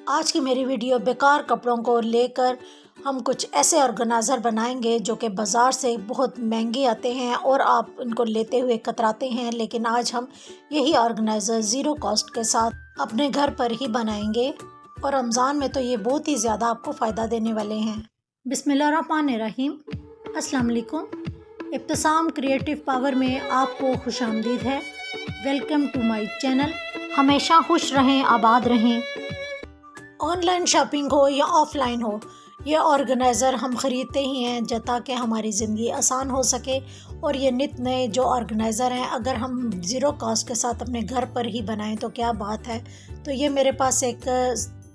आज की मेरी वीडियो बेकार कपड़ों को लेकर हम कुछ ऐसे ऑर्गेनाइज़र बनाएंगे जो कि बाज़ार से बहुत महंगे आते हैं और आप इनको लेते हुए कतराते हैं, लेकिन आज हम यही ऑर्गेनाइज़र ज़ीरो कॉस्ट के साथ अपने घर पर ही बनाएंगे और रमज़ान में तो ये बहुत ही ज़्यादा आपको फ़ायदा देने वाले हैं। बिस्मिल्लाहिर्रहमानिर्रहीम। अस्सलाम वालेकुम। इब्तिसाम क्रिएटिव पावर में आपको खुशामदीद है। Welcome to my channel. हमेशा खुश रहें, आबाद रहें। ऑनलाइन शॉपिंग हो या ऑफ़लाइन हो, ये ऑर्गेनाइज़र हम ख़रीदते ही हैं जब ताकि हमारी ज़िंदगी आसान हो सके। और ये नित नए जो ऑर्गेनाइज़र हैं, अगर हम ज़ीरो कॉस्ट के साथ अपने घर पर ही बनाएं तो क्या बात है। तो ये मेरे पास एक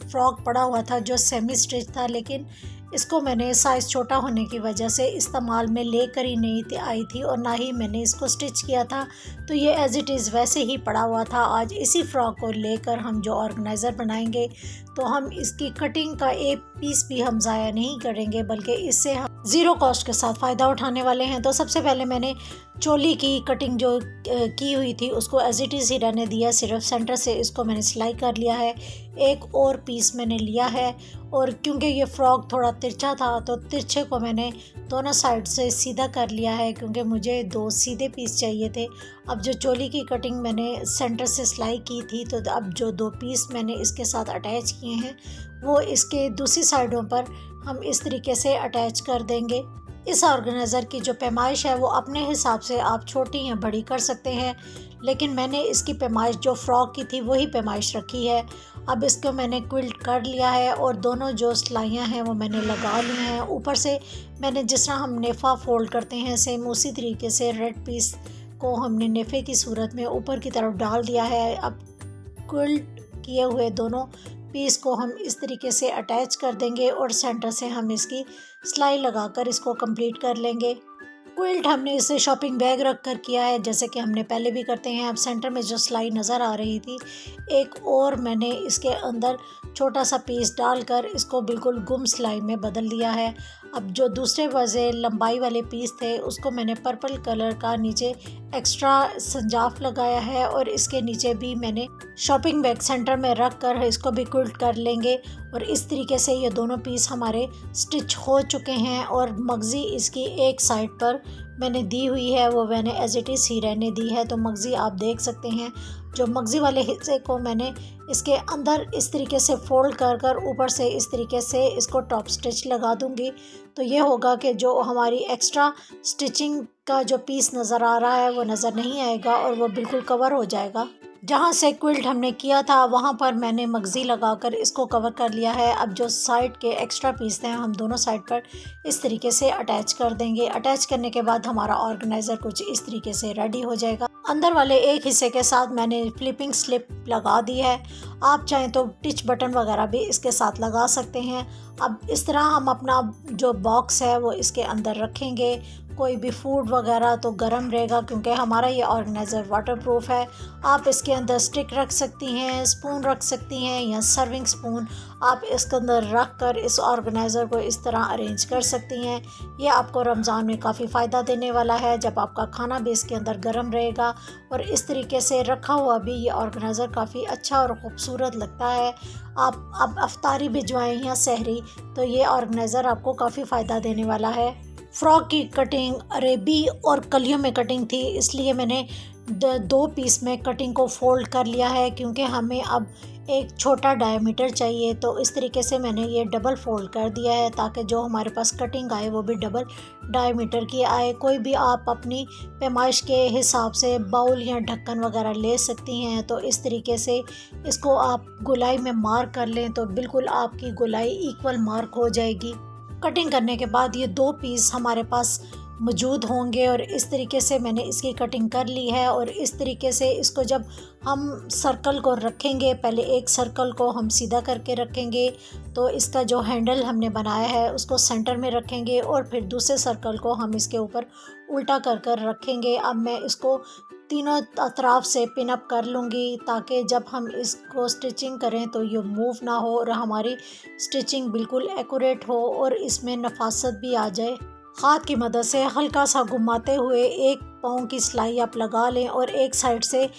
फ़्रॉक पड़ा हुआ था जो सेमी स्टिच था, लेकिन इसको मैंने साइज़ छोटा होने की वजह से इस्तेमाल में लेकर ही नहीं आई थी और ना ही मैंने इसको स्टिच किया था, तो ये एज़ इट इज़ वैसे ही पड़ा हुआ था। आज इसी फ़्रॉक को लेकर हम जो ऑर्गेनाइज़र बनाएंगे तो हम इसकी कटिंग का एक पीस भी हम ज़ाया नहीं करेंगे, बल्कि इससे हम ज़ीरो कॉस्ट के साथ फ़ायदा उठाने वाले हैं। तो सबसे पहले मैंने चोली की कटिंग जो की हुई थी उसको एज़ इट इज़ ही रहने दिया, सिर्फ सेंटर से इसको मैंने सिलाई कर लिया है। एक और पीस मैंने लिया है और क्योंकि ये फ़्रॉक थोड़ा तिरछा था तो तिरछे को मैंने दोनों साइड से सीधा कर लिया है, क्योंकि मुझे दो सीधे पीस चाहिए थे। अब जो चोली की कटिंग मैंने सेंटर से सिलाई की थी, तो अब जो दो पीस मैंने इसके साथ अटैच किए हैं वो इसके दूसरी साइडों पर हम इस तरीके से अटैच कर देंगे। इस ऑर्गेनाइज़र की जो पैमाइश है वो अपने हिसाब से आप छोटी या बड़ी कर सकते हैं, लेकिन मैंने इसकी पैमाइश जो फ़्रॉक की थी वही पैमाइश रखी है। अब इसको मैंने क्विल्ट कर लिया है और दोनों जो सिलाइयाँ हैं वो मैंने लगा ली हैं। ऊपर से मैंने जिस तरह हम नेफ़ा फ़ोल्ड करते हैं सेम उसी तरीके से रेड पीस को हमने नेफ़े की सूरत में ऊपर की तरफ डाल दिया है। अब क्विल्ट किए हुए दोनों पीस को हम इस तरीके से अटैच कर देंगे और सेंटर से हम इसकी सिलाई लगाकर इसको कंप्लीट कर लेंगे। क्विल्ट हमने इसे शॉपिंग बैग रख कर किया है, जैसे कि हमने पहले भी करते हैं। अब सेंटर में जो सिलाई नज़र आ रही थी, एक और मैंने इसके अंदर छोटा सा पीस डालकर इसको बिल्कुल गुम सिलाई में बदल दिया है। अब जो दूसरे वजह लंबाई वाले पीस थे उसको मैंने पर्पल कलर का नीचे एक्स्ट्रा संजाफ लगाया है और इसके नीचे भी मैंने शॉपिंग बैग सेंटर में रख कर इसको भी क्विल्ट कर लेंगे। और इस तरीके से ये दोनों पीस हमारे स्टिच हो चुके हैं और मगज़ी इसकी एक साइड पर मैंने दी हुई है, वो मैंने एज इट इज़ ही रहने दी है। तो मगज़ी आप देख सकते हैं, जो मगज़ी वाले हिस्से को मैंने इसके अंदर इस तरीके से फ़ोल्ड कर कर ऊपर से इस तरीके से इसको टॉप स्टिच लगा दूंगी। तो ये होगा कि जो हमारी एक्स्ट्रा स्टिचिंग का जो पीस नज़र आ रहा है वो नज़र नहीं आएगा और वो बिल्कुल कवर हो जाएगा। जहाँ से क्विल्ट हमने किया था वहाँ पर मैंने मगज़ी लगाकर इसको कवर कर लिया है। अब जो साइड के एक्स्ट्रा पीस थे हम दोनों साइड पर इस तरीके से अटैच कर देंगे। अटैच करने के बाद हमारा ऑर्गेनाइज़र कुछ इस तरीके से रेडी हो जाएगा। अंदर वाले एक हिस्से के साथ मैंने फ्लिपिंग स्लिप लगा दी है। आप चाहें तो टिच बटन वगैरह भी इसके साथ लगा सकते हैं। अब इस तरह हम अपना जो बॉक्स है वो इसके अंदर रखेंगे। कोई भी फूड वगैरह तो गर्म रहेगा, क्योंकि हमारा ये ऑर्गेनाइज़र वाटरप्रूफ है। आप इसके अंदर स्टिक रख सकती हैं, स्पून रख सकती हैं या सर्विंग स्पून आप इसके अंदर रख कर इस ऑर्गेनाइज़र को इस तरह अरेंज कर सकती हैं। ये आपको रमज़ान में काफ़ी फ़ायदा देने वाला है, जब आपका खाना भी इसके अंदर गर्म रहेगा। और इस तरीके से रखा हुआ भी ये ऑर्गेनाइज़र काफ़ी अच्छा और ख़ूबसूरत लगता है। आप अब अफ्तारी भिजवाएँ या सहरी, तो ये ऑर्गेनाइज़र आपको काफ़ी फ़ायदा देने वाला है। फ़्रॉक की कटिंग अरेबी और कलियों में कटिंग थी, इसलिए मैंने दो पीस में कटिंग को फ़ोल्ड कर लिया है, क्योंकि हमें अब एक छोटा डायमीटर चाहिए। तो इस तरीके से मैंने ये डबल फ़ोल्ड कर दिया है ताकि जो हमारे पास कटिंग आए वो भी डबल डायमीटर की आए। कोई भी आप अपनी पैमाइश के हिसाब से बाउल या ढक्कन वगैरह ले सकती हैं। तो इस तरीके से इसको आप गोलाई में मार्क कर लें तो बिल्कुल आपकी गोलाई इक्वल मार्क हो जाएगी। कटिंग करने के बाद ये दो पीस हमारे पास मौजूद होंगे और इस तरीके से मैंने इसकी कटिंग कर ली है। और इस तरीके से इसको जब हम सर्कल को रखेंगे, पहले एक सर्कल को हम सीधा करके रखेंगे, तो इसका जो हैंडल हमने बनाया है उसको सेंटर में रखेंगे और फिर दूसरे सर्कल को हम इसके ऊपर उल्टा कर कर रखेंगे। अब मैं इसको तीनों अतराफ से पिन अप कर लूँगी ताकि जब हम इसको स्टिचिंग करें तो ये मूव ना हो और हमारी स्टिचिंग बिल्कुल एक्यूरेट हो और इसमें नफासत भी आ जाए। हाथ की मदद से हल्का सा घुमाते हुए एक पाँव की सिलाई आप लगा लें और एक साइड से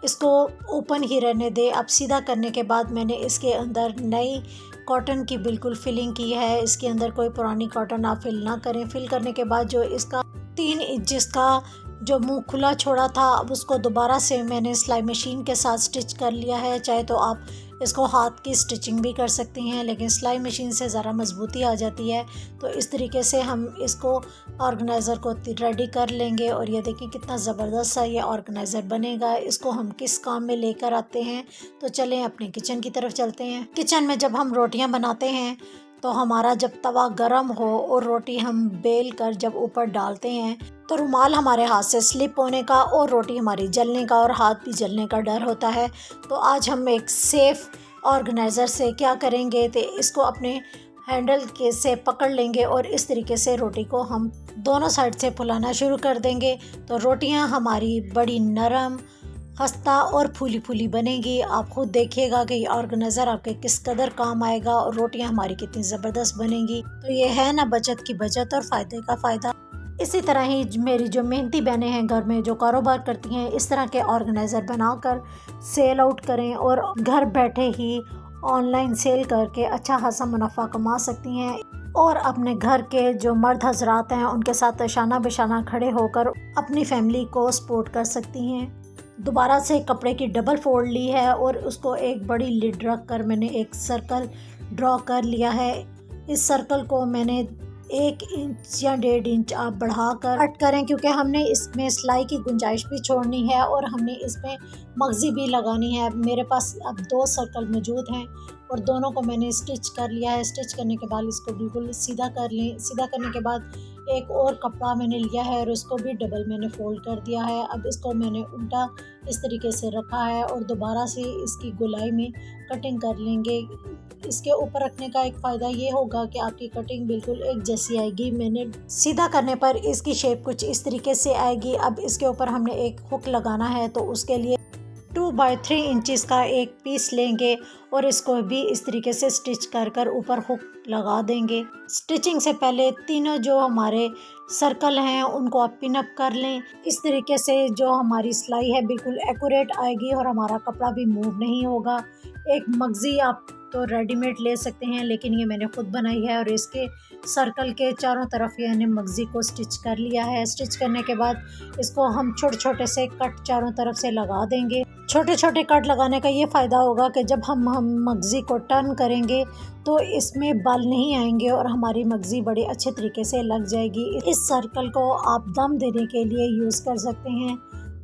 इसको ओपन ही रहने दें। अब सीधा करने के बाद मैंने इसके अंदर नई कॉटन की बिल्कुल फिलिंग की है। इसके अंदर कोई पुरानी कॉटन आप फिल ना करें। फिल करने के बाद जो इसका 3 इंच का जो मुंह खुला छोड़ा था, अब उसको दोबारा से मैंने सिलाई मशीन के साथ स्टिच कर लिया है। चाहे तो आप इसको हाथ की स्टिचिंग भी कर सकती हैं, लेकिन सिलाई मशीन से ज़रा मजबूती आ जाती है। तो इस तरीके से हम इसको ऑर्गेनाइज़र को रेडी कर लेंगे। और ये देखिए कितना ज़बरदस्त सा ये ऑर्गेनाइज़र बनेगा। इसको हम किस काम में लेकर आते हैं, तो चलें अपने किचन की तरफ चलते हैं। किचन में जब हम रोटियां बनाते हैं तो हमारा जब तवा गरम हो और रोटी हम बेल कर जब ऊपर डालते हैं तो रुमाल हमारे हाथ से स्लिप होने का और रोटी हमारी जलने का और हाथ भी जलने का डर होता है। तो आज हम एक सेफ़ ऑर्गेनाइज़र से क्या करेंगे तो इसको अपने हैंडल के से पकड़ लेंगे और इस तरीके से रोटी को हम दोनों साइड से फुलाना शुरू कर देंगे। तो रोटियां हमारी बड़ी नरम, खस्ता और फूली फूली बनेगी। आप खुद देखिएगा कि ऑर्गेनाइज़र आपके किस कदर काम आएगा और रोटियां हमारी कितनी ज़बरदस्त बनेंगी। तो ये है ना बचत की बचत और फ़ायदे का फ़ायदा। इसी तरह ही मेरी जो मेहनती बहनें हैं घर में जो कारोबार करती हैं, इस तरह के ऑर्गेनाइज़र बनाकर सेल आउट करें और घर बैठे ही ऑनलाइन सेल करके अच्छा खासा मुनाफा कमा सकती हैं और अपने घर के जो मर्द हजरात हैं उनके साथ शाना बिशाना खड़े होकर अपनी फैमिली को सपोर्ट कर सकती हैं। दोबारा से कपड़े की डबल फोल्ड ली है और उसको एक बड़ी लिड रख कर मैंने एक सर्कल ड्रॉ कर लिया है। इस सर्कल को मैंने 1 इंच या 1.5 इंच आप बढ़ाकर कट करें, क्योंकि हमने इसमें सिलाई की गुंजाइश भी छोड़नी है और हमने इसमें मगज़ी भी लगानी है। मेरे पास अब 2 सर्कल मौजूद हैं और दोनों को मैंने स्टिच कर लिया है। स्टिच करने के बाद इसको बिल्कुल सीधा कर लें। सीधा करने के बाद एक और कपड़ा मैंने लिया है और उसको भी डबल मैंने फोल्ड कर दिया है। अब इसको मैंने उल्टा इस तरीके से रखा है और दोबारा से इसकी गोलाई में कटिंग कर लेंगे। इसके ऊपर रखने का एक फ़ायदा ये होगा कि आपकी कटिंग बिल्कुल एक जैसी आएगी। मैंने सीधा करने पर इसकी शेप कुछ इस तरीके से आएगी। अब इसके ऊपर हमने एक हुक लगाना है, तो उसके लिए 2x3 इंचेस का एक पीस लेंगे और इसको भी इस तरीके से स्टिच कर कर ऊपर हुक लगा देंगे। स्टिचिंग से पहले तीनों जो हमारे सर्कल हैं उनको आप पिन अप कर लें। इस तरीके से जो हमारी सिलाई है बिल्कुल एक्यूरेट आएगी और हमारा कपड़ा भी मूव नहीं होगा। एक मगज़ी आप तो रेडीमेड ले सकते हैं, लेकिन ये मैंने खुद बनाई है और इसके सर्कल के चारों तरफ ये मैंने मगज़ी को स्टिच कर लिया है। स्टिच करने के बाद इसको हम छोटे छोटे से कट चारों तरफ से लगा देंगे। छोटे छोटे कट लगाने का ये फ़ायदा होगा कि जब हम मगज़ी को टर्न करेंगे तो इसमें बल नहीं आएंगे और हमारी मगज़ी बड़े अच्छे तरीके से लग जाएगी। इस सर्कल को आप दम देने के लिए यूज़ कर सकते हैं।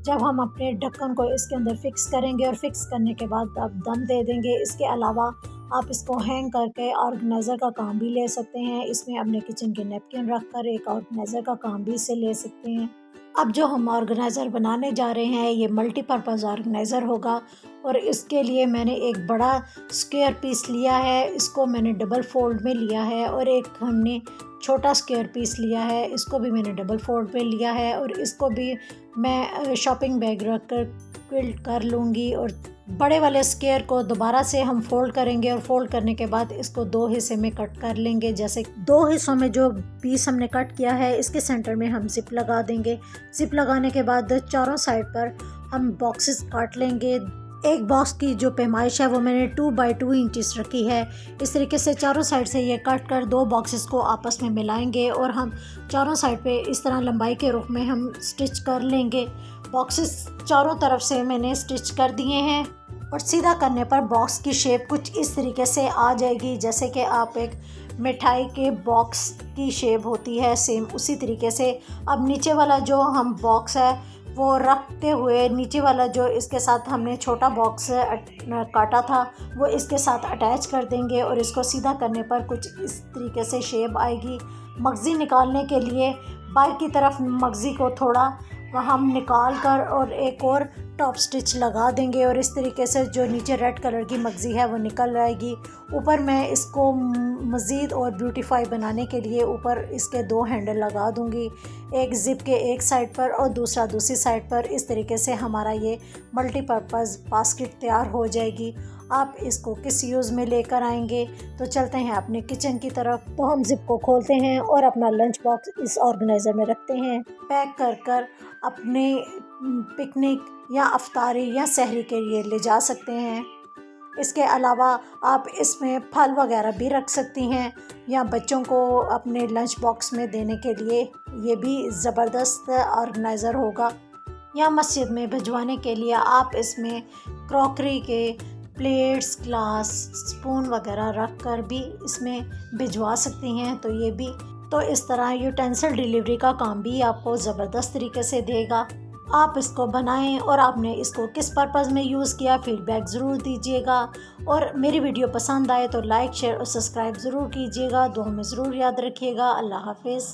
जब हम अपने ढक्कन को इसके अंदर फिक्स करेंगे और फिक्स करने के बाद आप दम दे देंगे। इसके अलावा आप इसको हैंग करके ऑर्गेनाइज़र का काम भी ले सकते हैं। इसमें अपने किचन के नैपकिन रख कर एक ऑर्गेनाइज़र का काम भी इससे ले सकते हैं। अब जो हम ऑर्गेनाइज़र बनाने जा रहे हैं ये मल्टीपर्पज़ ऑर्गेनाइज़र होगा और इसके लिए मैंने एक बड़ा स्क्वायर पीस लिया है। इसको मैंने डबल फोल्ड में लिया है और एक हमने छोटा स्क्वायर पीस लिया है, इसको भी मैंने डबल फोल्ड में लिया है और इसको भी मैं शॉपिंग बैग रख कर क्विल्ट कर लूँगी। और बड़े वाले स्क्वायर को दोबारा से हम फोल्ड करेंगे और फोल्ड करने के बाद इसको 2 हिस्से में कट कर लेंगे। जैसे 2 हिस्सों में जो पीस हमने कट किया है इसके सेंटर में हम जिप लगा देंगे। जिप लगाने के बाद चारों साइड पर हम बॉक्सेस काट लेंगे। एक बॉक्स की जो पैमाइश है वो मैंने 2x2 इंचेस रखी है। इस तरीके से चारों साइड से ये कट कर 2 बॉक्सेस को आपस में मिलाएंगे और हम चारों साइड पे इस तरह लंबाई के रुख में हम स्टिच कर लेंगे। बॉक्सेस चारों तरफ से मैंने स्टिच कर दिए हैं और सीधा करने पर बॉक्स की शेप कुछ इस तरीके से आ जाएगी, जैसे कि आप एक मिठाई के बॉक्स की शेप होती है सेम उसी तरीके से। अब नीचे वाला जो हम बॉक्स है वो रखते हुए नीचे वाला जो इसके साथ हमने छोटा बॉक्स काटा था वो इसके साथ अटैच कर देंगे और इसको सीधा करने पर कुछ इस तरीके से शेप आएगी। मगज़ी निकालने के लिए बाहर की तरफ मगज़ी को थोड़ा हम निकाल कर और एक और टॉप स्टिच लगा देंगे और इस तरीके से जो नीचे रेड कलर की मगज़ी है वो निकल जाएगी। ऊपर मैं इसको मज़ीद और ब्यूटीफाई बनाने के लिए ऊपर इसके 2 हैंडल लगा दूंगी, एक ज़िप के एक साइड पर और दूसरा दूसरी साइड पर। इस तरीके से हमारा ये मल्टीपर्पज़ बास्केट तैयार हो जाएगी। आप इसको किस यूज़ में लेकर आएंगे, तो चलते हैं अपने किचन की तरफ। तो हम ज़िप को खोलते हैं और अपना लंच बॉक्स इस ऑर्गेनाइज़र में रखते हैं। पैक कर अपने पिकनिक या अफ्तारी या सहरी के लिए ले जा सकते हैं। इसके अलावा आप इसमें फल वगैरह भी रख सकती हैं या बच्चों को अपने लंच बॉक्स में देने के लिए ये भी ज़बरदस्त ऑर्गेनाइज़र होगा। या मस्जिद में भिजवाने के लिए आप इसमें क्रॉकरी के प्लेट्स, ग्लास, स्पून वगैरह रख कर भी इसमें भिजवा सकती हैं। तो ये भी इस तरह यूटेंसिल डिलीवरी का काम भी आपको ज़बरदस्त तरीके से देगा। आप इसको बनाएं और आपने इसको किस पर्पज़ में यूज़ किया फीडबैक ज़रूर दीजिएगा। और मेरी वीडियो पसंद आए तो लाइक, शेयर और सब्सक्राइब ज़रूर कीजिएगा। दुआ में ज़रूर याद रखिएगा। अल्लाह हाफ़िज़।